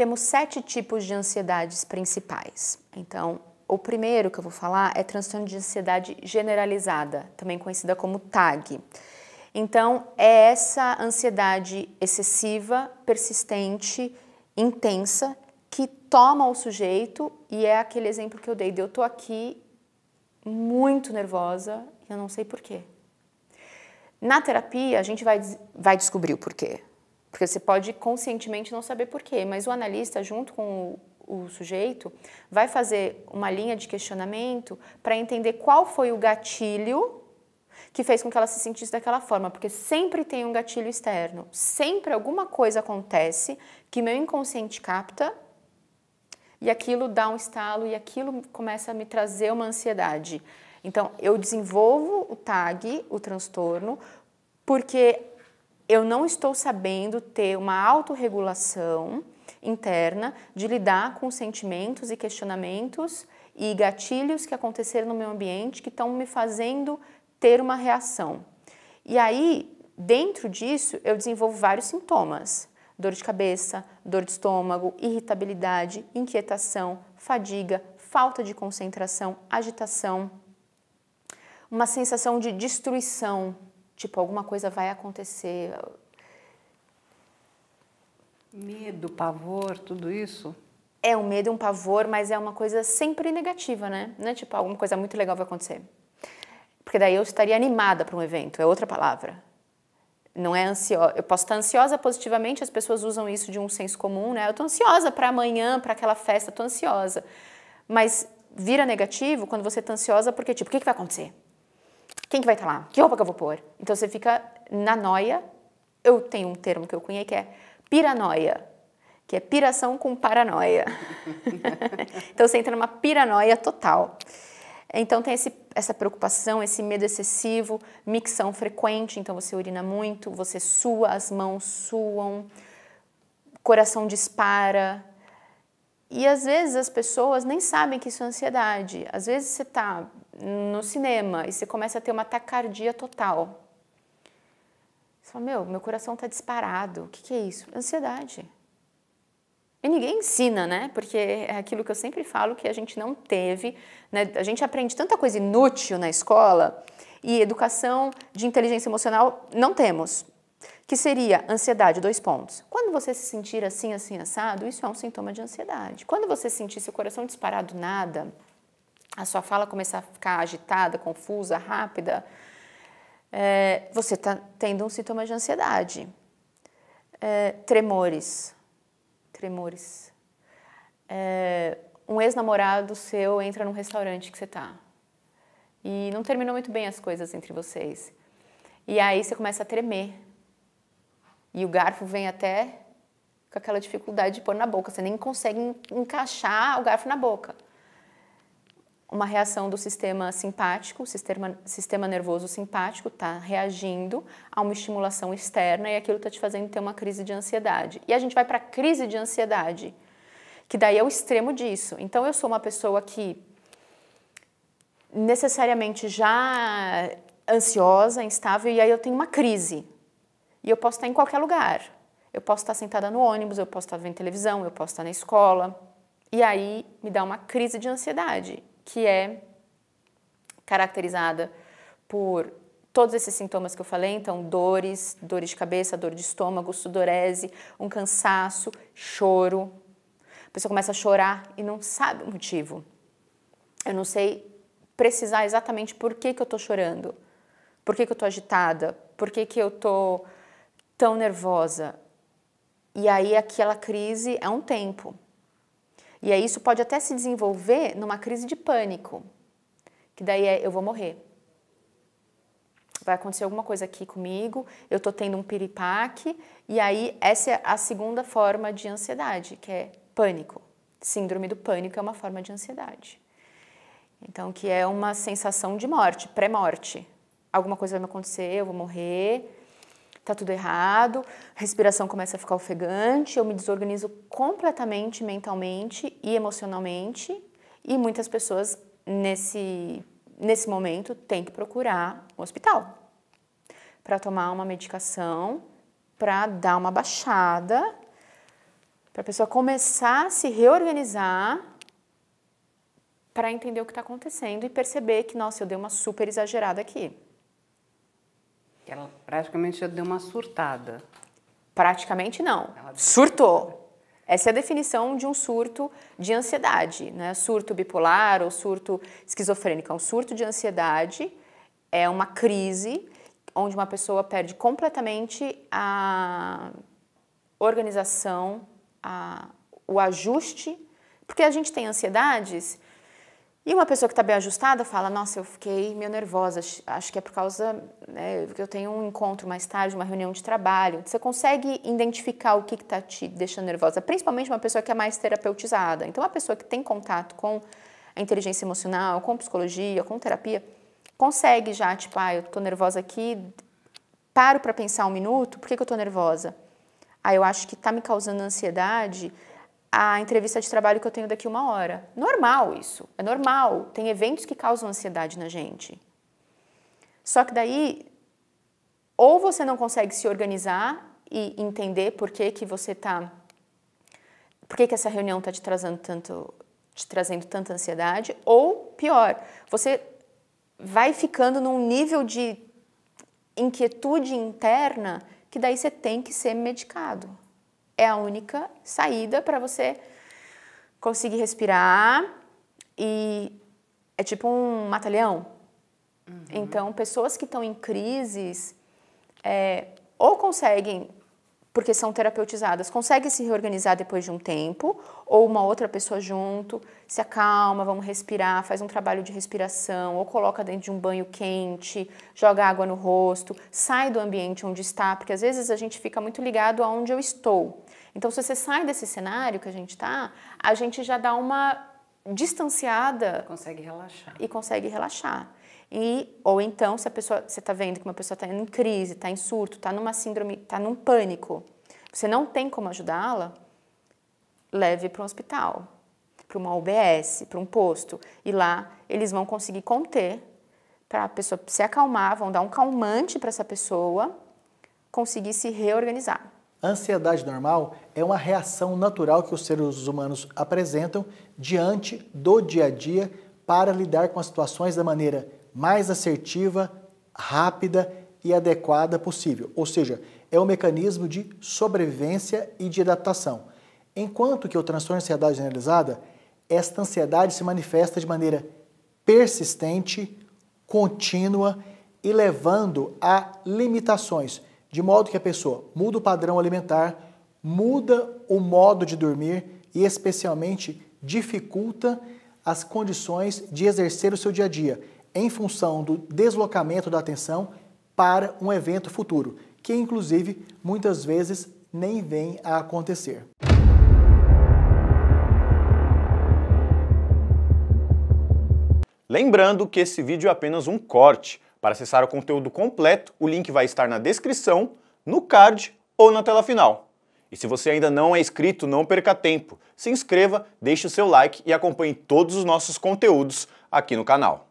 Temos 7 tipos de ansiedades principais. Então, o primeiro que eu vou falar é transtorno de ansiedade generalizada, também conhecida como TAG. Então, é essa ansiedade excessiva, persistente, intensa, que toma o sujeito, e é aquele exemplo que eu dei de eu tô aqui muito nervosa e eu não sei porquê. Na terapia, a gente vai descobrir o porquê. Porque você pode conscientemente não saber porquê, mas o analista, junto com o sujeito, vai fazer uma linha de questionamento para entender qual foi o gatilho que fez com que ela se sentisse daquela forma, porque sempre tem um gatilho externo, sempre alguma coisa acontece que meu inconsciente capta e aquilo dá um estalo e aquilo começa a me trazer uma ansiedade. Então, eu desenvolvo o TAG, o transtorno, porque eu não estou sabendo ter uma autorregulação interna de lidar com sentimentos e questionamentos e gatilhos que aconteceram no meu ambiente que estão me fazendo ter uma reação. E aí, dentro disso, eu desenvolvo vários sintomas. Dor de cabeça, dor de estômago, irritabilidade, inquietação, fadiga, falta de concentração, agitação, uma sensação de destruição, tipo, alguma coisa vai acontecer. Medo, pavor, tudo isso? É um medo, um pavor, mas é uma coisa sempre negativa, né? Não é tipo, alguma coisa muito legal vai acontecer. Porque daí eu estaria animada para um evento, é outra palavra. Não é ansiosa. Eu posso estar ansiosa positivamente, as pessoas usam isso de um senso comum, né? Eu estou ansiosa para amanhã, para aquela festa, estou ansiosa. Mas vira negativo quando você está ansiosa porque, tipo, o que vai acontecer? Quem que vai estar lá? Que roupa que eu vou pôr? Então você fica na noia. Eu tenho um termo que eu cunhei que é piranoia, que é piração com paranoia. Então você entra numa piranoia total. Então tem essa preocupação, esse medo excessivo, micção frequente, então você urina muito, você sua, as mãos suam, coração dispara. E às vezes as pessoas nem sabem que isso é ansiedade. Às vezes você está no cinema e você começa a ter uma taquicardia total. Você fala, meu coração está disparado. O que é isso? Ansiedade. E ninguém ensina, né? Porque é aquilo que eu sempre falo que a gente não teve, né? A gente aprende tanta coisa inútil na escola e educação de inteligência emocional não temos. Que seria ansiedade, 2 pontos. Quando você se sentir assim, assim, assado, isso é um sintoma de ansiedade. Quando você sentir seu coração disparar do nada, a sua fala começar a ficar agitada, confusa, rápida, você está tendo um sintoma de ansiedade. Tremores. Um ex-namorado seu entra num restaurante que você está e não terminou muito bem as coisas entre vocês. E aí você começa a tremer. E o garfo vem até com aquela dificuldade de pôr na boca. Você nem consegue encaixar o garfo na boca. Uma reação do sistema simpático, sistema nervoso simpático está reagindo a uma estimulação externa e aquilo está te fazendo ter uma crise de ansiedade. E a gente vai para a crise de ansiedade, que daí é o extremo disso. Então eu sou uma pessoa que necessariamente já ansiosa, instável, e aí eu tenho uma crise. E eu posso estar em qualquer lugar. Eu posso estar sentada no ônibus, eu posso estar vendo televisão, eu posso estar na escola. E aí me dá uma crise de ansiedade, que é caracterizada por todos esses sintomas que eu falei. Então, dores de cabeça, dor de estômago, sudorese, um cansaço, choro. A pessoa começa a chorar e não sabe o motivo. Eu não sei precisar exatamente por que eu estou chorando, por que eu estou agitada, por que eu estou tão nervosa. E aí aquela crise é um tempo. E aí isso pode até se desenvolver numa crise de pânico, que daí eu vou morrer. Vai acontecer alguma coisa aqui comigo, eu estou tendo um piripaque, e aí essa é a segunda forma de ansiedade, que é pânico. Síndrome do pânico é uma forma de ansiedade. Então, que é uma sensação de morte, pré-morte. Alguma coisa vai me acontecer, eu vou morrer, tá tudo errado, a respiração começa a ficar ofegante, eu me desorganizo completamente mentalmente e emocionalmente, e muitas pessoas nesse momento têm que procurar um hospital para tomar uma medicação, para dar uma baixada, Para a pessoa começar a se reorganizar para entender o que está acontecendo e perceber que, nossa, eu dei uma super exagerada aqui. Ela praticamente já deu uma surtada. Praticamente não. Surtou. Essa é a definição de um surto de ansiedade, né? Surto bipolar ou surto esquizofrênico. Um surto de ansiedade é uma crise onde uma pessoa perde completamente a organização, o ajuste, porque a gente tem ansiedades e uma pessoa que está bem ajustada fala, nossa, eu fiquei meio nervosa, acho que é por causa, né, que eu tenho um encontro mais tarde, uma reunião de trabalho. Você consegue identificar o que está te deixando nervosa, principalmente uma pessoa que é mais terapeutizada. Então, uma pessoa que tem contato com a inteligência emocional, com psicologia, com terapia, consegue já, tipo, eu estou nervosa aqui, paro para pensar um minuto, por que eu estou nervosa? Eu acho que está me causando ansiedade a entrevista de trabalho que eu tenho daqui 1 hora. Normal isso, é normal. Tem eventos que causam ansiedade na gente. Só que daí, ou você não consegue se organizar e entender por que essa reunião está te trazendo tanta ansiedade, ou pior, você vai ficando num nível de inquietude interna que daí você tem que ser medicado. É a única saída para você conseguir respirar e é tipo um mata-leão. Então, pessoas que estão em crises ou conseguem, porque são terapeutizadas, conseguem se reorganizar depois de um tempo, ou uma outra pessoa junto, se acalma, vamos respirar, faz um trabalho de respiração, ou coloca dentro de um banho quente, joga água no rosto, sai do ambiente onde está, porque às vezes a gente fica muito ligado aonde eu estou. Então, se você sai desse cenário que a gente já dá uma distanciada. Consegue relaxar. E consegue relaxar. Ou então, se você está vendo que uma pessoa está em crise, está em surto, está numa síndrome, está num pânico, você não tem como ajudá-la, leve para um hospital, para uma UBS, para um posto. E lá eles vão conseguir conter, para a pessoa se acalmar, vão dar um calmante para essa pessoa conseguir se reorganizar. A ansiedade normal é uma reação natural que os seres humanos apresentam diante do dia a dia para lidar com as situações da maneira mais assertiva, rápida e adequada possível. Ou seja, é um mecanismo de sobrevivência e de adaptação. Enquanto que o transtorno de ansiedade generalizada, esta ansiedade se manifesta de maneira persistente, contínua e levando a limitações, de modo que a pessoa muda o padrão alimentar, muda o modo de dormir e especialmente dificulta as condições de exercer o seu dia a dia, em função do deslocamento da atenção para um evento futuro, que inclusive muitas vezes nem vem a acontecer. Lembrando que esse vídeo é apenas um corte. Para acessar o conteúdo completo, o link vai estar na descrição, no card ou na tela final. E se você ainda não é inscrito, não perca tempo. Se inscreva, deixe o seu like e acompanhe todos os nossos conteúdos aqui no canal.